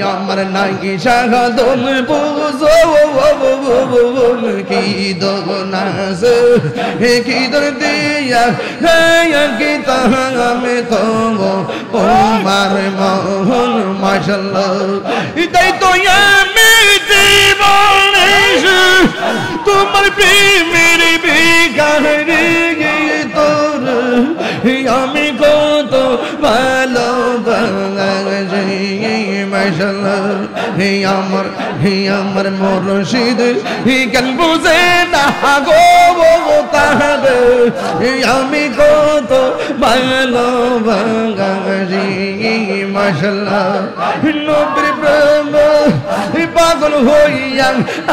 আমার নাকি সাগদম বুঝো কি দোনাস কি দিয়া কি তাহামে তো তোমার মোহন মাশাআল্লাহ তাই তো আমি জীবনে তোমার প্রেমের বিকারে তোর আমি কত ভালোবাসি মাশাআল্লাহ হে আমার মুর্শিদ কেন বুঝে না গো তাহার আমি কত ভালোবাসি মাশাআল্লাহ নবীর প্রেম পাগল হইয়া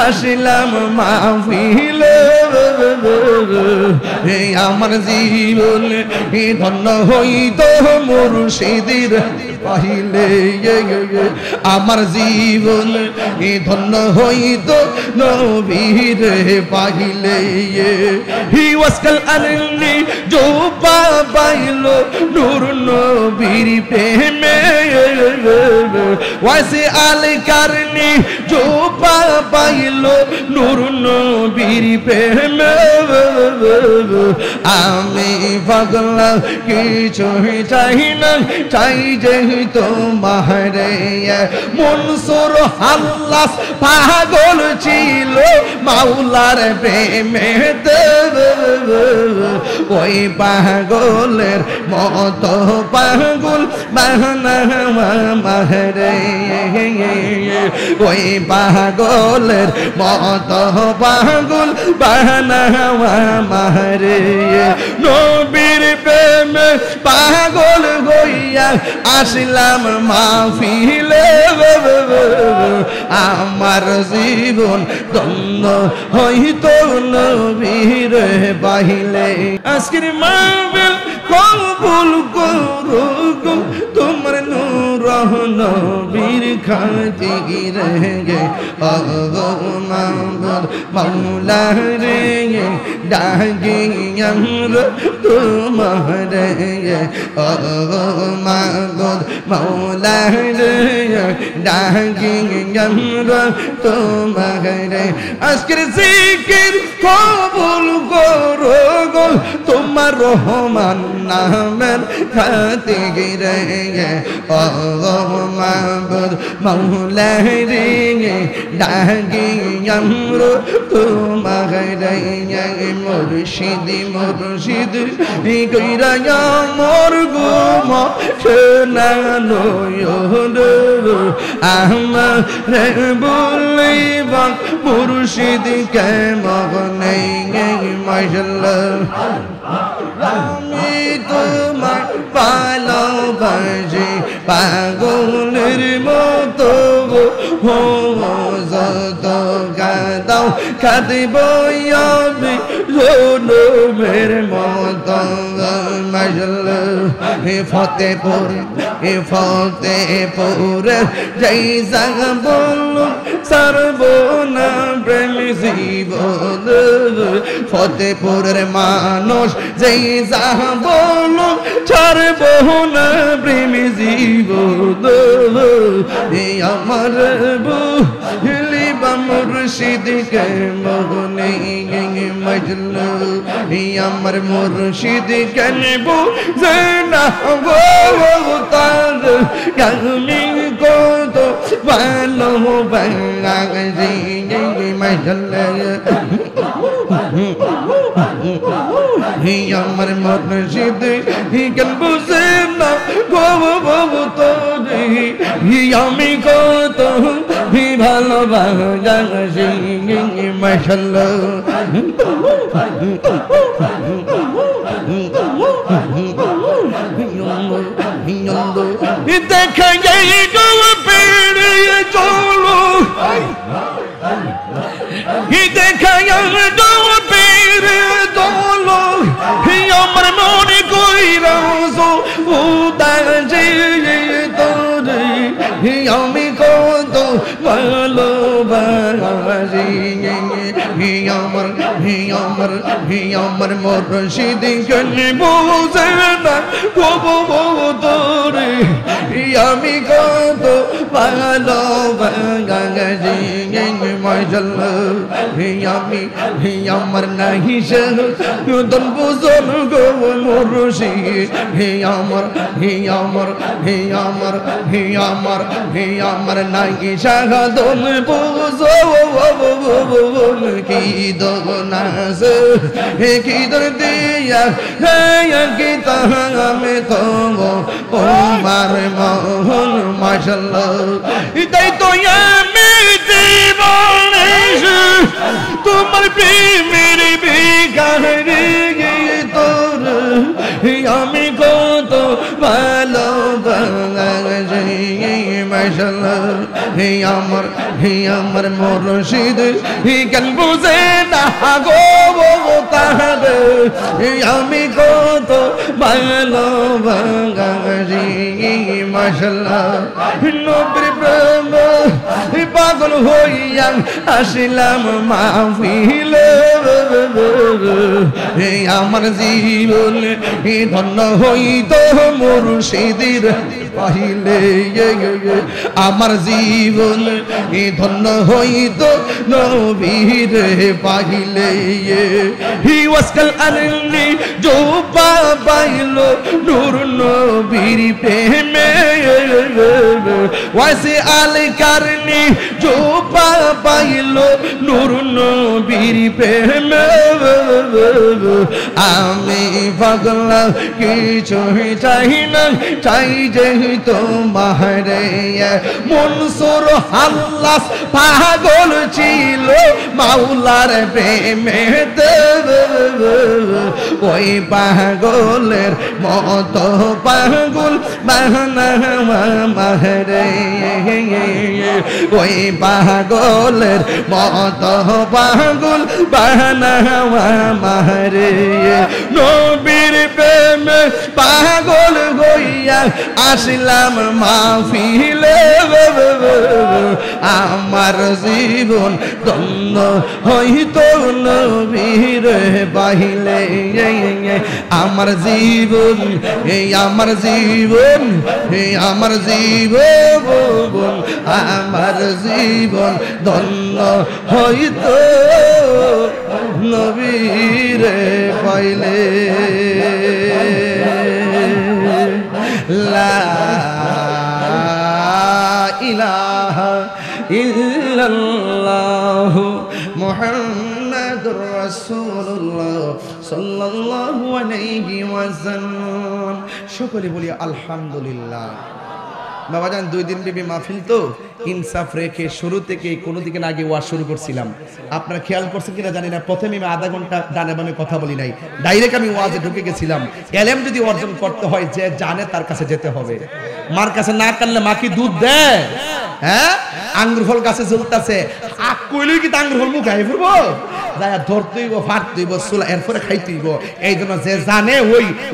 আসিলাম মাহফিলে আমার জীবন ধন্য হইত মুর্শিদের পাইলে আমার জীবন ধন্য হইত নবীর পাইলে হি ওয়াসকাল আননি জোপা পাইল নূর নবীর প্রেমে ওয়াসে আল কারনি জোপা পাইল নূর নবীর প্রেমে আমি পাগল কিছু চাই না চাই যে তোমার মনসুর হাল্লাস পাগল ছিল মাওলার প্রেমেতে ওই পাগলের মতো পাগল বাহানা মারে ওই পাগলের মতো পাগল বাহানা মারে নবীর প্রেমে পাগল হইয়া আসলাম মাহফিলে আমার জীবন ধন্য হইত নবীর পাইলে আজকের মাহফিল কবুল করুক তোমার নূর নবীর খাতিরে গে মাওলা রে ডাকি আমরা তোমার মাগদ মাওলা রে ডাকি আমরা তোমার আজকের জিকির কবুল করো গো তোমার রহমান নামের খাতিরে মাগদ মাওলা রে ডাকি আমরা তোমার মুর্শিদ মুর্শিদ কইরা মোর গুম শোনানো আমার বলিবা মুর্শিদ কে মগনে মাশাআল্লাহ আমি তোমার ভালোবাসি পাগলের মতো হো যত কাঁদাও কাঁদিব আমি জনমের মতো মাশাআল্লাহ ফতেপুর যেই জায়গা বলল সর্বনা প্রেম জীবন ফতেপুরের মানুষ যেই জায়গা বলল সর্বনা প্রেম জীবন আমার বলিবা মুর্শিদ কে মগনে মজনু আমার মুর্শিদ কে বুঝে না গো তার আমি কত ভালোবাসি মাশাআল্লাহ আমার মুর্শিদ কে বুঝে না গো তোরে আমি কত ভালোবাসি মাশাআল্লাহ দেখা যাই গো পেড়ে চলো দেখা যাই গো পেড়ে চলো আমার মনে কইরা উদাসী তোরে আমি কত ভালোবাসি আমার মুর্শিদ কে বুঝে না তোরে আমি কত ভালো বাগাজি মাশাআল্লাহ হে আমার নাহি সদন বুঝন গো মুর্শিদ হে আমার নাহি সদন বুঝন কি দোনাস হে কি দিয়া হে কি তামে তো তোমার মন মাশাআল্লাহ তাই তো আমি জীবনে তোমার প্রেমের বিকারে তোর আমি কত ভালোবাসি মাশাআল্লাহ হে আমার মুর্শিদ কেন বুঝে না গো তাহার আমি কত ভালোবাসি মাশাআল্লাহ নবীর প্রেম পাগল হইয়া আসিলাম মাহফিলে আমার জীবন ধন্য হইত মুর্শিদের পাইলে আমার জীবন ধন্য হইত নবীর পাইলে হি ওয়াসকাল আননি জোবা পাইল নূর নবীর প্রেমে ওয়াসে আল কারনি জোবা পাইল নূর নবীর প্রেমে আমি পাগল কিছু চাই না চাই যে তোমার মনসুর হাল্লাস পাগল ছিল মাওলার প্রেমে ওই পাগলের মত পাগল বাহানা মাহরে ওই পাগলের মত পাগল বাহানা মাহরে নবীর প্রেমে পাগল হইয়া আসলাম মাহফিলে আমার জীবন ধন্য হইত নবীর পাইলে আমার জীবন আমার জীবন আমার জীবন ধন্য হইত নবীর পাইলে লা ইলাহা ইল্লাল্লাহু মুহাম্মাদুর রাসূলুল্লাহ সাল্লাল্লাহু আলাইহি ওয়াসাল্লাম সকলে বলি আলহামদুলিল্লাহ বাবাজান 2 দিন ব্যাপী মাহফিল তো ইনসাফ রেখে শুরু থেকে কোনো দিকে আগে ওয়াজ শুরু করছিলাম আপনারা খেয়াল করছেন কিনা জানি না প্রথমে আমি আধা ঘন্টা ডানে বামে কথা বলি নাই ডাইরেক্ট আমি ওয়াজে ঢুকে গেছিলাম এলএম যদি অর্জন করতে হয় যে জানে তার কাছে যেতে হবে মার কাছে না কানলে মা কি দুধ দেয় হ্যাঁ আঙ্গুর ফল গাছে ঝুলতাছে আক কইলেই কি আঙ্গুর ফল মুখে আই ফুরবো যায় ধরতেইব ফাটতেইব চুলা এরপরে খাইতেইব এইজন্য যে জানে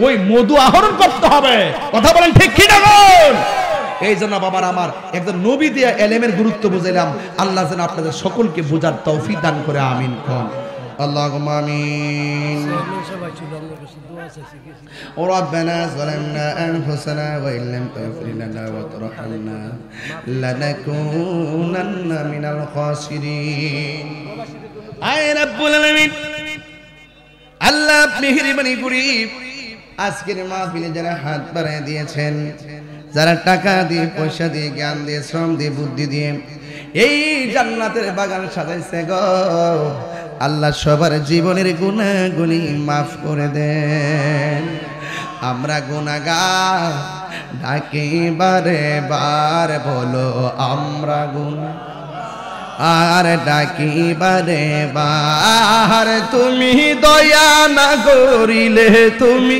ওই মধু আহরণ করতে হবে কথা বলেন ঠিক কি না বল এই জন্য বাবার আমার একজন নবী দিয়ে এলেমের গুরুত্ব বুঝাইলাম আল্লাহ যেন আপনাদের সকলকে বোঝার তৌফিক দান করে আমিন কোন আল্লাহুম্মা আমিন ربنا ظلمنا أنفسنا وإن لم تغفر لنا وترحمنا لنكونن من الخاسرين আয় রব্বুল আলামিন আল্লাহ মেহেরবানি করি আজকের মাহফিলে যারা হাত বাড়িয়ে দিয়েছেন যারা টাকা দিয়ে পয়সা দিয়ে জ্ঞান দিয়ে শ্রম দিয়ে বুদ্ধি দিয়ে এই জান্নাতের বাগান সাজাইছে গো আল্লাহ সবার জীবনের গুনাহগুলি মাফ করে দেন আমরা গুনাহগার ডাকি বারে বার বলো আমরা গুনাহগার ডাকি বারে বার তুমি দয়া না করিলে তুমি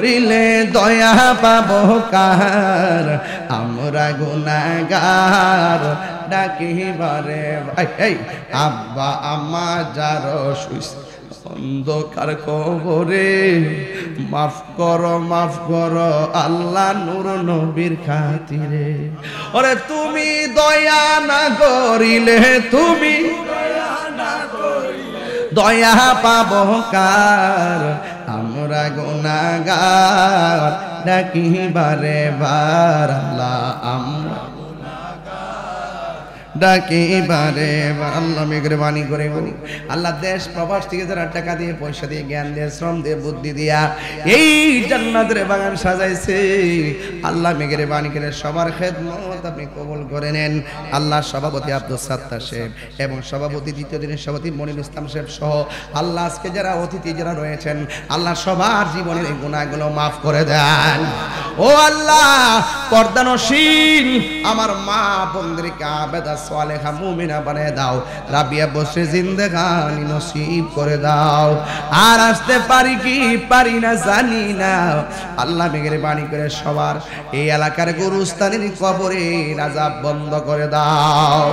রিলে দয়া পাবো কার আমরা গুনাহগার ডাকি বারে এই আব্বা আম্মা যার অন্ধকার কবরে মাফ করো আল্লাহ নূর নবীর খাতিরে ওরে তুমি দয়া না করিলে তুমি দয়া পাবো কার আমরা গুনাহগার ডাকি বারে বার আল্লাহ আমরা ডাকি বারে বার আল্লাহ মেহরবানি করে আল্লাহ দেশ প্রবাস থেকে যারা টাকা দিয়ে পয়সা দিয়ে জ্ঞান দিয়ে শ্রম দিয়ে বুদ্ধি দিয়া এই জান্নাতের বাগান সাজাইছে আল্লাহ মেহরবানি করে সবার খেদমত আপনি কবুল করে নেন। আল্লাহ সভাপতি আব্দুল সাত্তার সাহেব এবং সভাপতি দ্বিতীয় দিনের সভাপতি মনির ইসলাম সাহেব সহ আল্লাহ আজকে যারা অতিথি যারা রয়েছেন আল্লাহ সবার জীবনের এই গুনাহগুলো মাফ করে দেন। ও আল্লাহ পর্দানশীল আমার মা বোনদেরকে আবেদা সালেহা মুমিনা বানিয়ে দাও, রাবিয়া বসে জিন্দেগানি নসিব করে দাও। আর আসতে পারি কি পারি না জানি না, আল্লাহ মেহেরবানি করে সবার এই এলাকার গুরুস্থানের কবরে আযাব বন্ধ করে দাও।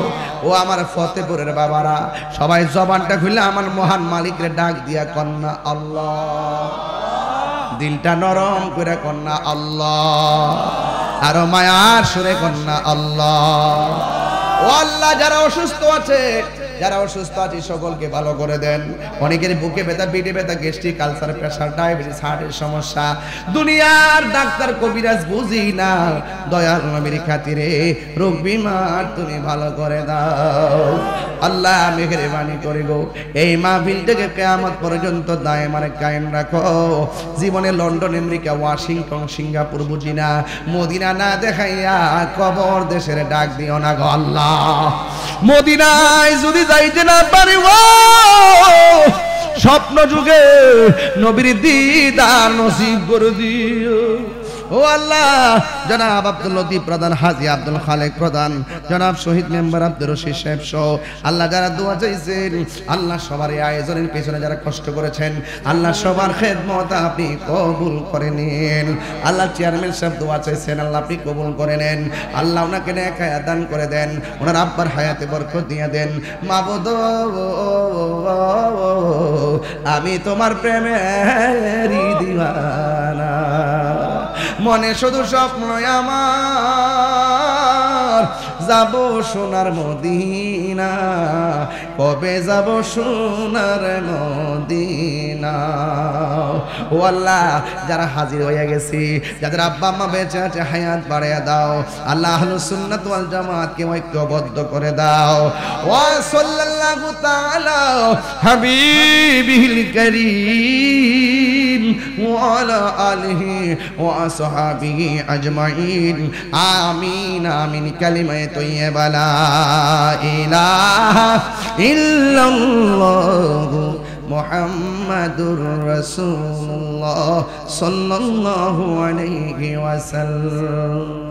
ও আমার ফতেপুরের বাবারা সবাই জবানটা খুলে আমার মহান মালিকের ডাক দিয়া কন্যা আল্লাহ, দিলটা নরম করে কন্যা আল্লাহ, আরো মায়ার সুরে কন্যা আল্লাহ। ও আল্লাহ যারা অসুস্থ আছে সকলকে ভালো করে দেন। অনেকের বুকে ব্যথা, পিঠে ব্যথা, গ্যাস্ট্রিক, আলসার, প্রেসার, ডায়াবেটিস, হার্টের সমস্যা, দুনিয়ার ডাক্তার কবিরাজ বুঝি না, দয়াল নবীর খাতিরে রোগ বিমার তুমি ভালো করে দাও। আল্লাহ মেহেরবানি করে গো এই মাহফিল থেকে কিয়ামত পর্যন্ত দায়েমানে কায়েম রাখো। জীবনে লন্ডন, আমেরিকা, ওয়াশিংটন, সিঙ্গাপুর বুঝি না, মদিনা না দেখাইয়া কবর দেশের ডাক দিও না গো আল্লাহ। মদিনায় যদি যাইতে না পারি স্বপ্ন যুগে নবীর দিদার নসিব করে দিও। ও আল্লাহ জনাব আব্দুল লতিফ প্রধান, হাজী আব্দুল খালেক প্রধান, জনাব শহীদ মেম্বার আব্দুর রশিদ সাহেব সহ আল্লাহ যারা দোয়া চাইছেন আল্লাহ সবার এই আয়োজনের পেছনে যারা কষ্ট করেছেন আল্লাহ সবার খেদমত আপনি কবুল করে নিন। আল্লাহ চেয়ারম্যান সাহেব দোয়া চাইছেন আল্লাহ আপনি কবুল করে নেন। আল্লাহ ওনাকে নেক হায়াত দান করে দেন, ওনার আব্বার হায়াতে বরকত দিয়ে দেন। মাবুদ আমি তোমার প্রেমেরই দিওয়ানা, মনে শুধু স্বপ্ন আমার যাব সোনার মদিনা, কবে যাব সোনার মদিনা। ও আল্লাহ যারা হাজির হয়ে গেছি, যাদের আব্বা আম্মা বেঁচে আছে হায়াত বাড়িয়ে দাও। আল্লাহ আহলুস সুন্নাত ওয়াল জামাতকে ঐক্যবদ্ধ করে দাও। ওয়া সাল্লাল্লাহু তাআলা হাবিবিল কারীম ওয়া আলা আলিহি ওয়া আসহাবিহি আজমাইন আমিন আমিন। কালিমায়ে তয়্যিবা লা ইলাহা ইল্লাল্লাহু মুহাম্মাদুর রাসূলুল্লাহ সাল্লাল্লাহু আলাইহি ওয়াসাল্লাম।